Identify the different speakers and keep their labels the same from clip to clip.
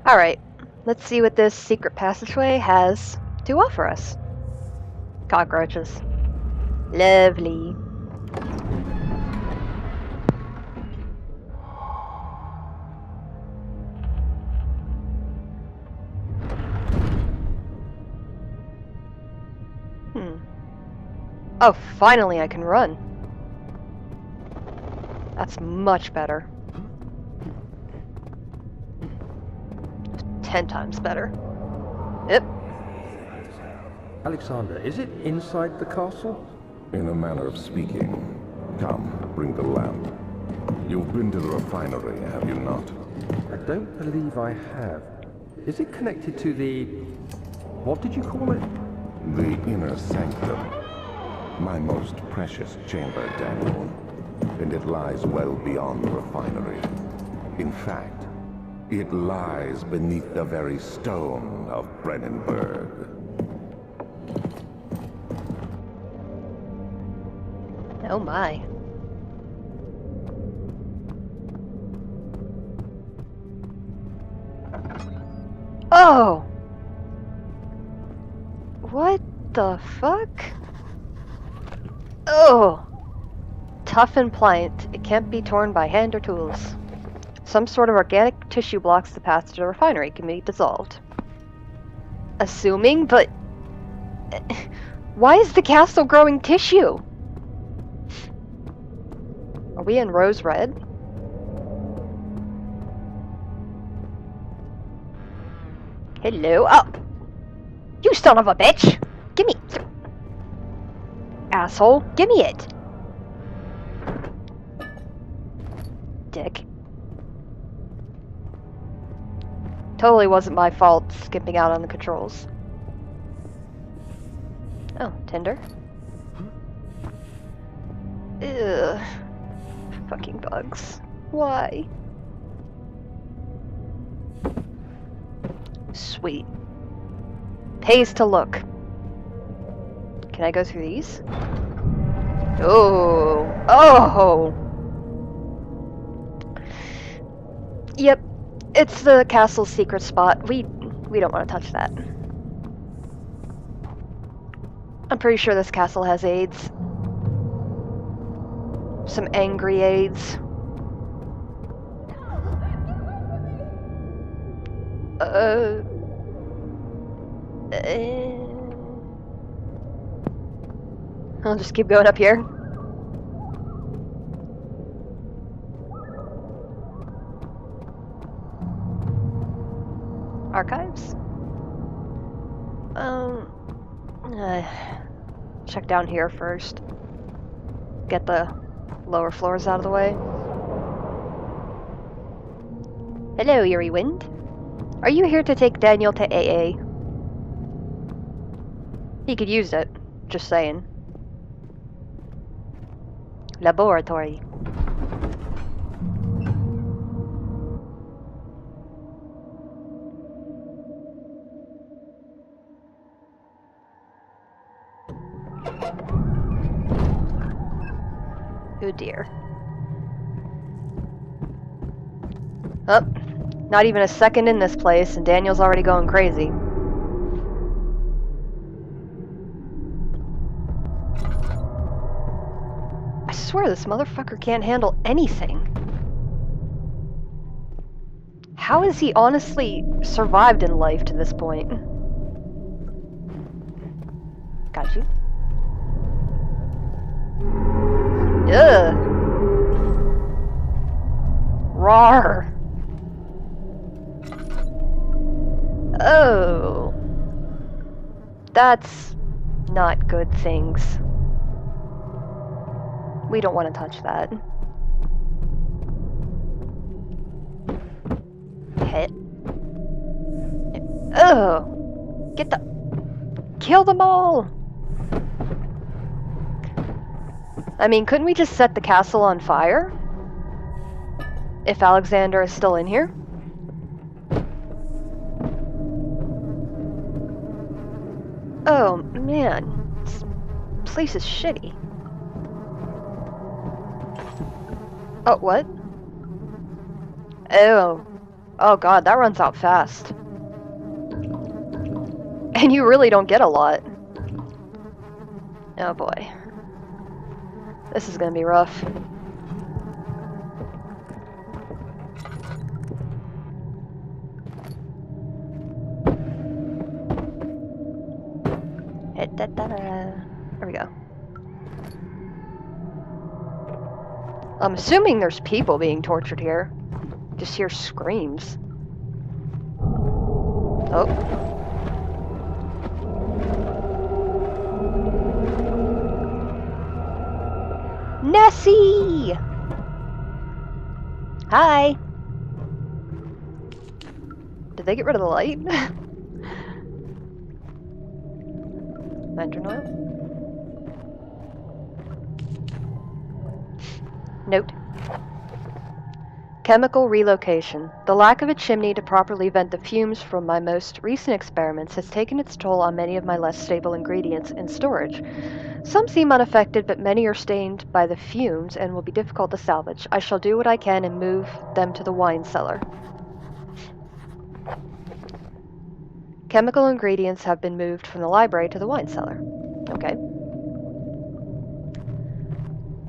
Speaker 1: Alright, let's see what this secret passageway has to offer us. Cockroaches. Lovely. Oh, finally I can run. That's much better. 10 times better. Yep.
Speaker 2: Alexander, is it inside the castle?
Speaker 3: In a manner of speaking. Come, bring the lamp. You've been to the refinery, have you not?
Speaker 2: I don't believe I have. Is it connected to the... what did you call it?
Speaker 3: The inner sanctum. My most precious chamber, Daniel. And it lies well beyond the refinery. In fact, it lies beneath the very stone of Brennenburg.
Speaker 1: Oh my. Oh! What the fuck? Oh! Tough and pliant. It can't be torn by hand or tools. Some sort of organic tissue blocks the path to the refinery. Can be dissolved. Assuming, but... why is the castle growing tissue? Are we in rose red? Hello? Oh! You son of a bitch! Gimme! Asshole, gimme it! Dick. Totally wasn't my fault skipping out on the controls. Oh, Tinder? Ugh. Fucking bugs. Why? Sweet. Pays to look. Can I go through these? Oh! Oh! Yep. It's the castle's secret spot. We don't want to touch that. I'm pretty sure this castle has aides. Some angry aides. I'll just keep going up here. Archives? Check down here first. Get the lower floors out of the way. Hello, Eerie Wind. Are you here to take Daniel to AA? He could use it. Just saying. Laboratory. Oh dear. Oh, not even a second in this place, and Daniel's already going crazy. I swear this motherfucker can't handle anything. How has he honestly survived in life to this point? Got you. Ugh. Rawr. Oh. That's not good things. We don't want to touch that. Hit. Oh. Get the... Kill them all! I mean, couldn't we just set the castle on fire? If Alexander is still in here? Oh, man. This place is shitty. Oh, what? Oh. Oh god, that runs out fast. And you really don't get a lot. Oh boy. This is gonna be rough. There we go. I'm assuming there's people being tortured here. Just hear screams. Oh. Nessie! Hi! Did they get rid of the light? Lantern oil? Note. Chemical relocation. The lack of a chimney to properly vent the fumes from my most recent experiments has taken its toll on many of my less stable ingredients in storage. Some seem unaffected, but many are stained by the fumes and will be difficult to salvage. I shall do what I can and move them to the wine cellar. Chemical ingredients have been moved from the library to the wine cellar. Okay.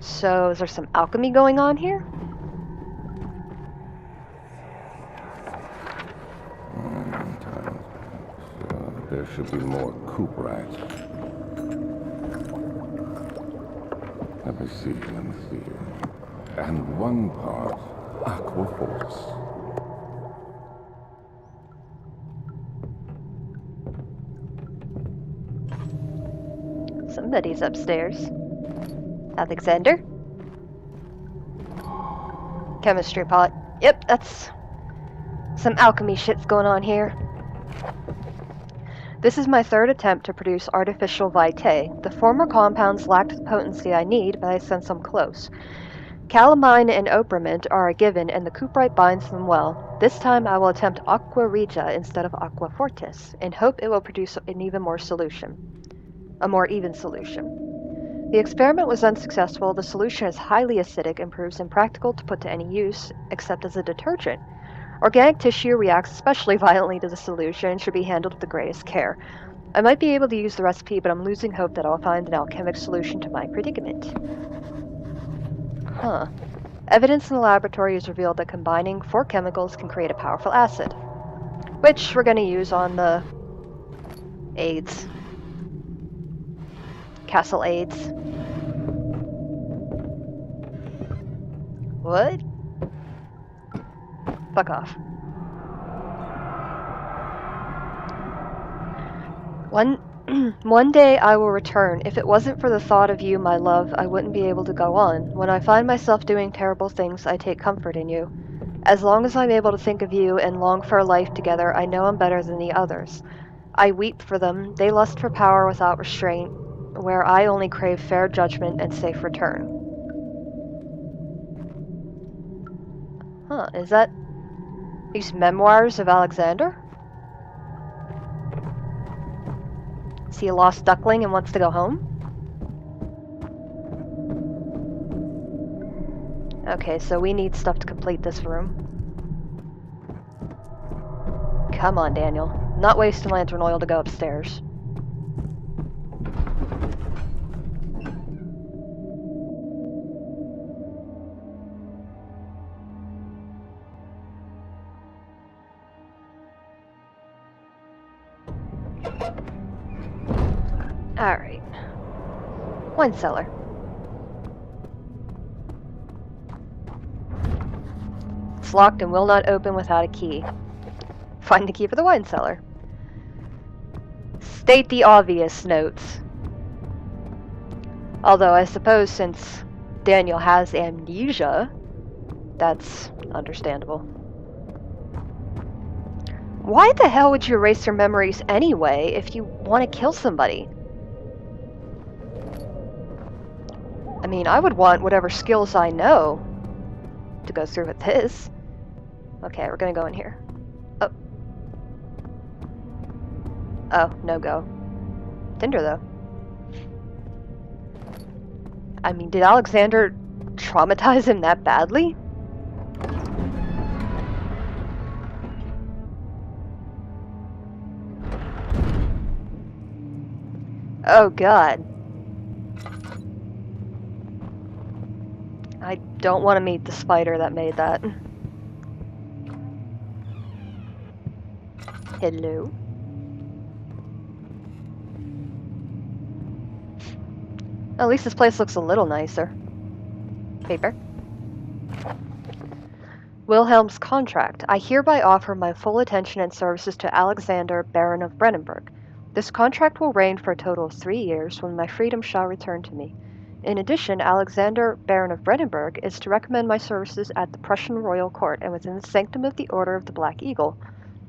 Speaker 1: So, is there some alchemy going on here?
Speaker 3: There should be more cuprites. Let me see. And 1 part aquaforce.
Speaker 1: Somebody's upstairs. Alexander? Chemistry pot. Yep, that's some alchemy shit's going on here. This is my 3rd attempt to produce artificial vitae. The former compounds lacked the potency I need, but I sense I'm close. Calamine and ophriment are a given, and the cuprite binds them well. This time I will attempt aqua regia instead of aqua fortis, and hope it will produce a more even solution. The experiment was unsuccessful. The solution is highly acidic and proves impractical to put to any use, except as a detergent. Organic tissue reacts especially violently to the solution and should be handled with the greatest care. I might be able to use the recipe, but I'm losing hope that I'll find an alchemic solution to my predicament. Huh. Evidence in the laboratory has revealed that combining 4 chemicals can create a powerful acid, which we're going to use on the AIDS. Castle AIDS. What? Fuck off. One day I will return. If it wasn't for the thought of you, my love, I wouldn't be able to go on. When I find myself doing terrible things, I take comfort in you. As long as I'm able to think of you and long for a life together, I know I'm better than the others. I weep for them. They lust for power without restraint, where I only crave fair judgment and safe return. Huh, is that these memoirs of Alexander? Is he a lost duckling and wants to go home? Okay, so we need stuff to complete this room. Come on, Daniel. I'm not wasting lantern oil to go upstairs. Alright. Wine cellar. It's locked and will not open without a key. Find the key for the wine cellar. State the obvious notes. Although I suppose since Daniel has amnesia, that's understandable. Why the hell would you erase your memories anyway if you want to kill somebody? I mean, I would want whatever skills I know to go through with this. Okay, we're gonna go in here. Oh. Oh, no go. Tinder, though. I mean, did Alexander traumatize him that badly? Oh god. I don't want to meet the spider that made that. Hello? At least this place looks a little nicer. Paper. Wilhelm's contract. I hereby offer my full attention and services to Alexander, Baron of Brennenburg. This contract will reign for a total of 3 years, when my freedom shall return to me. In addition, Alexander, Baron of Brennenburg, is to recommend my services at the Prussian royal court and within the sanctum of the Order of the Black Eagle.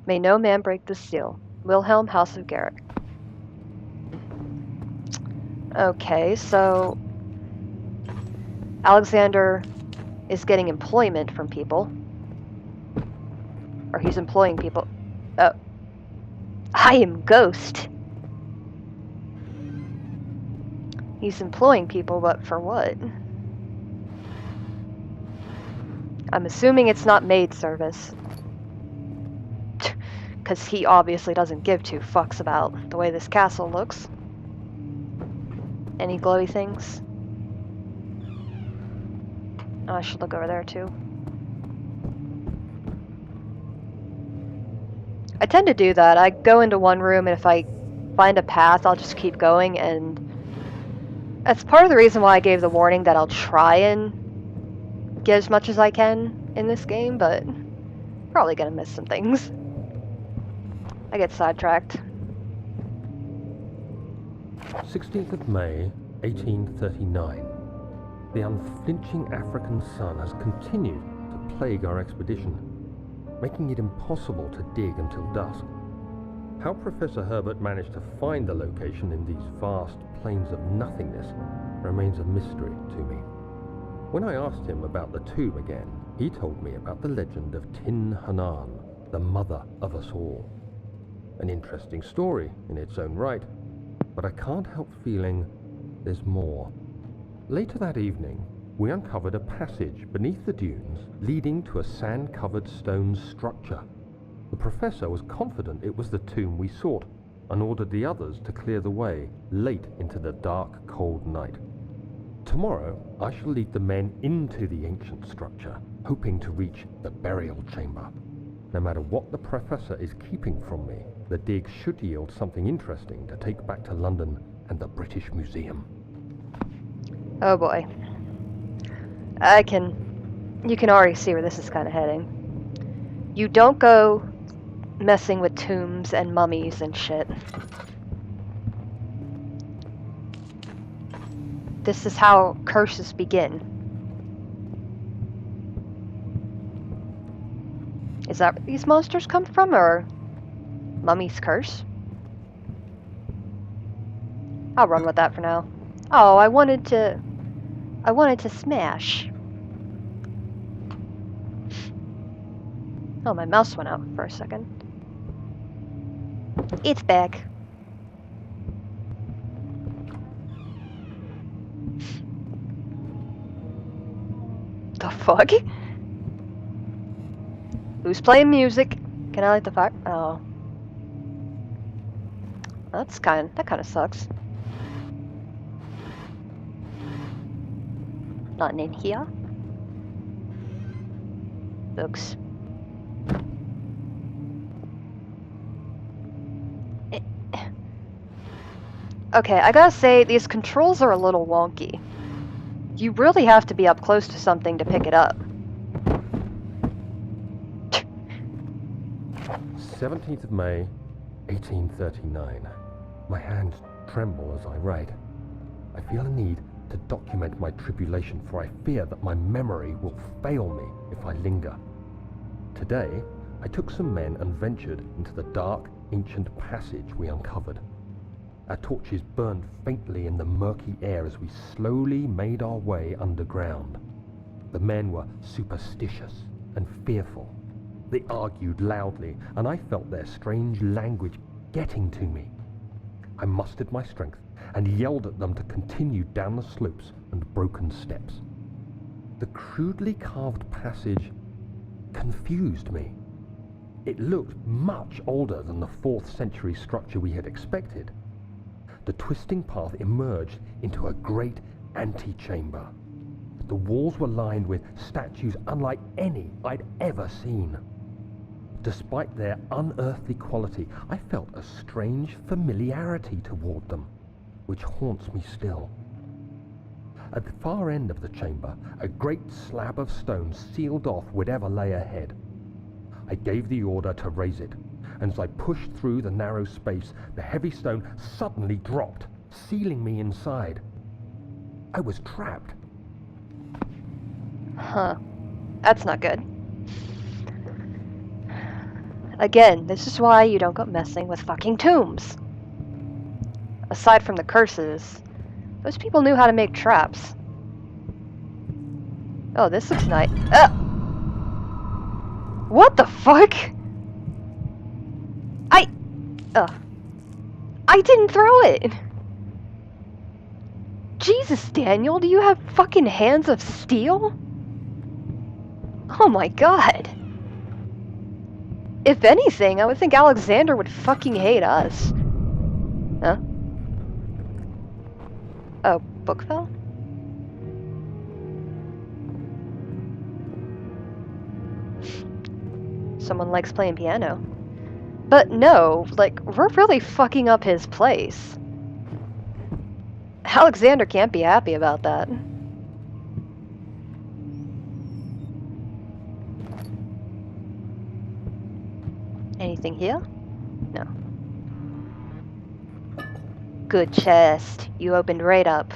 Speaker 1: May no man break this seal. Wilhelm, House of Garrett. Okay, so Alexander is getting employment from people. Or he's employing people. Oh. I am Ghost. He's employing people, but for what? I'm assuming it's not maid service. Because he obviously doesn't give 2 fucks about the way this castle looks. Any glowy things? Oh, I should look over there too. I tend to do that. I go into one room, and if I find a path, I'll just keep going, and that's part of the reason why I gave the warning that I'll try and get as much as I can in this game, but probably gonna miss some things. I get sidetracked.
Speaker 2: 16th of May, 1839. The unflinching African sun has continued to plague our expedition, making it impossible to dig until dusk. How Professor Herbert managed to find the location in these vast plains of nothingness remains a mystery to me. When I asked him about the tomb again, he told me about the legend of Tin Hanan, the mother of us all. An interesting story in its own right, but I can't help feeling there's more. Later that evening, we uncovered a passage beneath the dunes leading to a sand-covered stone structure. The professor was confident it was the tomb we sought and ordered the others to clear the way late into the dark, cold night. Tomorrow, I shall lead the men into the ancient structure, hoping to reach the burial chamber. No matter what the professor is keeping from me, the dig should yield something interesting to take back to London and the British Museum.
Speaker 1: Oh boy. You can already see where this is kind of heading. You don't go messing with tombs and mummies and shit. This is how curses begin. Is that where these monsters come from, or Mummy's curse? I'll run with that for now. Oh, I wanted to smash. Oh, my mouse went out for a second. It's back. The fuck? Who's playing music? Can I light the fire? Oh. That kind of sucks. Nothing in here. Books. Okay, I gotta say, these controls are a little wonky. You really have to be up close to something to pick it up.
Speaker 2: 17th of May, 1839. My hands tremble as I write. I feel a need to document my tribulation, for I fear that my memory will fail me if I linger. Today, I took some men and ventured into the dark, ancient passage we uncovered. Our torches burned faintly in the murky air as we slowly made our way underground. The men were superstitious and fearful. They argued loudly, and I felt their strange language getting to me. I mustered my strength and yelled at them to continue down the slopes and broken steps. The crudely carved passage confused me. It looked much older than the 4th century structure we had expected. the twisting path emerged into a great antechamber. The walls were lined with statues unlike any I'd ever seen. Despite their unearthly quality, I felt a strange familiarity toward them, which haunts me still. At the far end of the chamber, a great slab of stone sealed off whatever lay ahead. I gave the order to raise it, and as I pushed through the narrow space, the heavy stone suddenly dropped, sealing me inside. I was trapped.
Speaker 1: Huh. That's not good. Again, this is why you don't go messing with fucking tombs. Aside from the curses, those people knew how to make traps. Oh, this looks nice. What the fuck? I didn't throw it! Jesus, Daniel, do you have fucking hands of steel? Oh my god. If anything, I would think Alexander would fucking hate us. Huh? Oh, book fell? Someone likes playing piano. But no, like, we're really fucking up his place. Alexander can't be happy about that. Anything here? No. Good chest. You opened right up.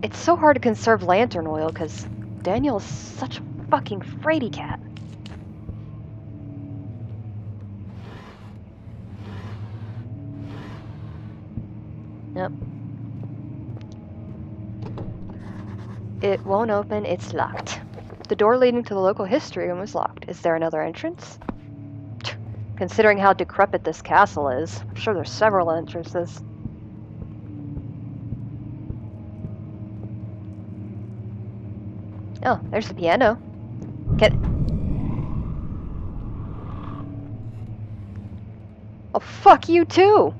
Speaker 1: It's so hard to conserve lantern oil because Daniel is such a fucking fraidy cat. Yep. It won't open, it's locked. The door leading to the local history room was locked. Is there another entrance? Considering how decrepit this castle is, I'm sure there's several entrances. Oh, there's the piano. Oh, fuck you too!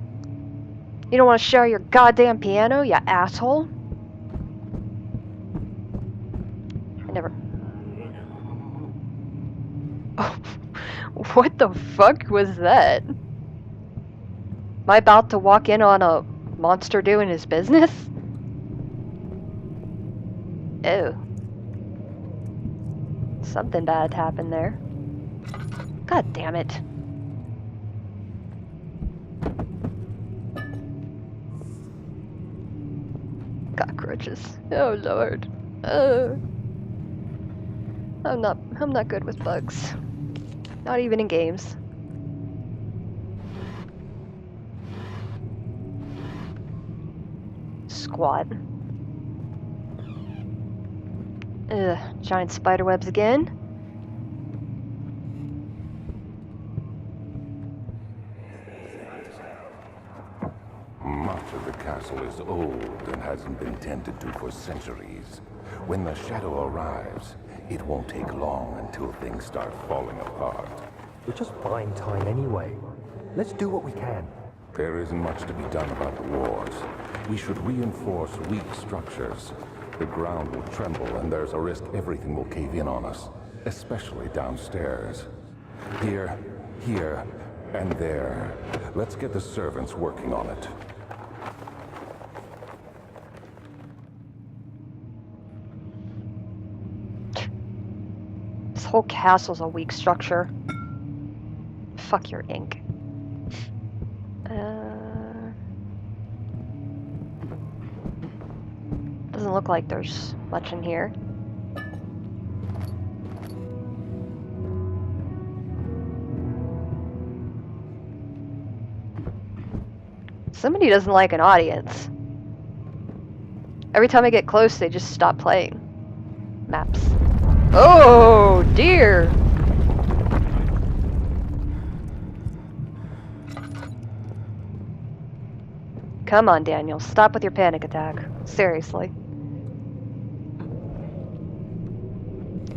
Speaker 1: You don't want to share your goddamn piano, you asshole? I never... Oh, what the fuck was that? Am I about to walk in on a monster doing his business? Oh. Something bad happened there. God damn it. Cockroaches. Oh lord. I'm not good with bugs. Not even in games. Squat. Ugh, giant spider webs again.
Speaker 3: Much of the castle is old and hasn't been tended to for centuries. When the shadow arrives, it won't take long until things start falling apart.
Speaker 4: We're just buying time anyway. Let's do what we can.
Speaker 3: There isn't much to be done about the wars. We should reinforce weak structures. The ground will tremble and there's a risk everything will cave in on us, especially downstairs. Here, and there. Let's get the servants working on it.
Speaker 1: This whole castle's a weak structure. Fuck your ink. Doesn't look like there's much in here. Somebody doesn't like an audience. Every time I get close, they just stop playing. Maps. Oh, dear! Come on, Daniel. Stop with your panic attack. Seriously.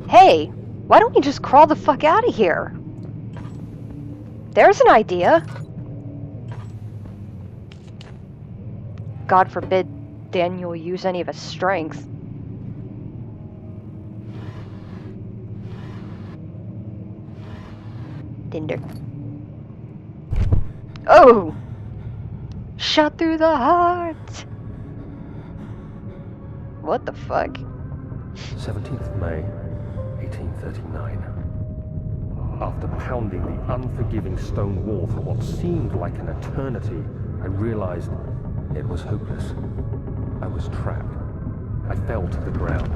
Speaker 1: Hey! Why don't you just crawl the fuck out of here? There's an idea. God forbid Daniel use any of his strength. Tinder. Oh! Shot through the heart! What the fuck?
Speaker 2: 17th May, 1839. After pounding the unforgiving stone wall for what seemed like an eternity, I realized it was hopeless. I was trapped. I fell to the ground,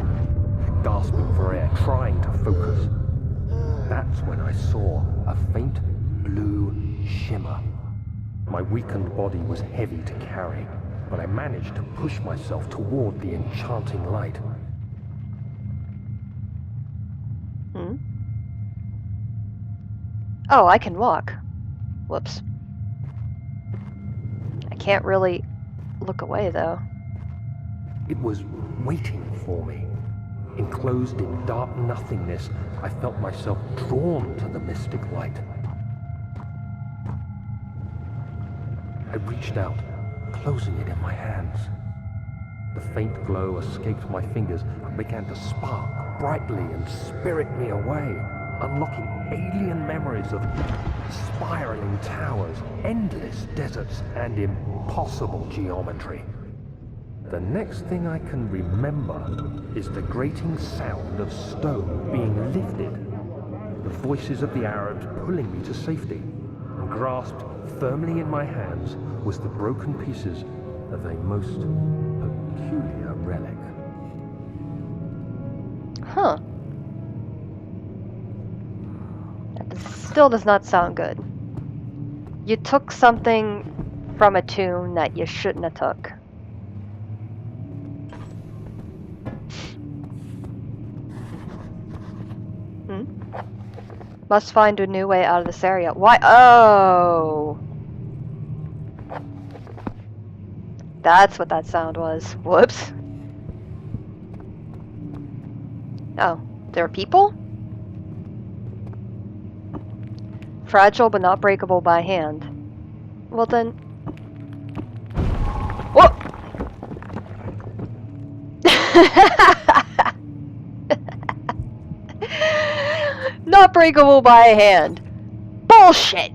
Speaker 2: gasping for air, trying to focus. That's when I saw a faint blue shimmer. My weakened body was heavy to carry, but I managed to push myself toward the enchanting light.
Speaker 1: Oh, I can walk. Whoops. I can't really look away, though.
Speaker 2: It was waiting for me. Enclosed in dark nothingness, I felt myself drawn to the mystic light. I reached out, closing it in my hands. The faint glow escaped my fingers and began to spark brightly and spirit me away, unlocking alien memories of spiraling towers, endless deserts, and impossible geometry. The next thing I can remember is the grating sound of stone being lifted, the voices of the Arabs pulling me to safety, and grasped firmly in my hands was the broken pieces of a most peculiar relic.
Speaker 1: Huh. That still does not sound good. You took something from a tomb that you shouldn't have took. Must find a new way out of this area. Why? Oh! That's what that sound was. Whoops. Oh, there are people? Fragile but not breakable by hand. Well then... Whoa! Not breakable by hand. Bullshit!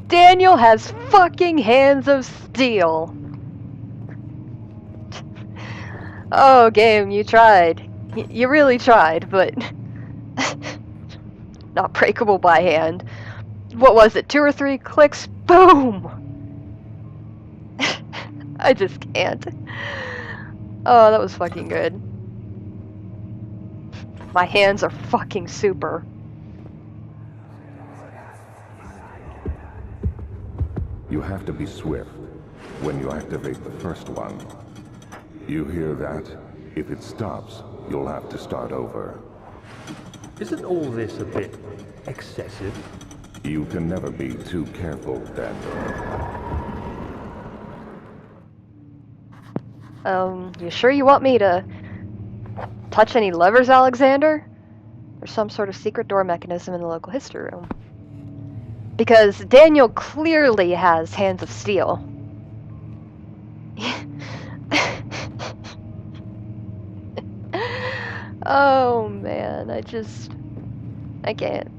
Speaker 1: Daniel has fucking hands of steel. Oh, game, you tried. You really tried, but... not breakable by hand. What was it, 2 or 3 clicks? Boom! I just can't. Oh, that was fucking good. My hands are fucking super.
Speaker 3: You have to be swift when you activate the first one. You hear that? If it stops, you'll have to start over.
Speaker 2: Isn't all this a bit excessive?
Speaker 3: You can never be too careful, Daniel.
Speaker 1: You sure you want me to touch any levers, Alexander? There's some sort of secret door mechanism in the local history room. Because Daniel clearly has hands of steel. Oh man, I can't.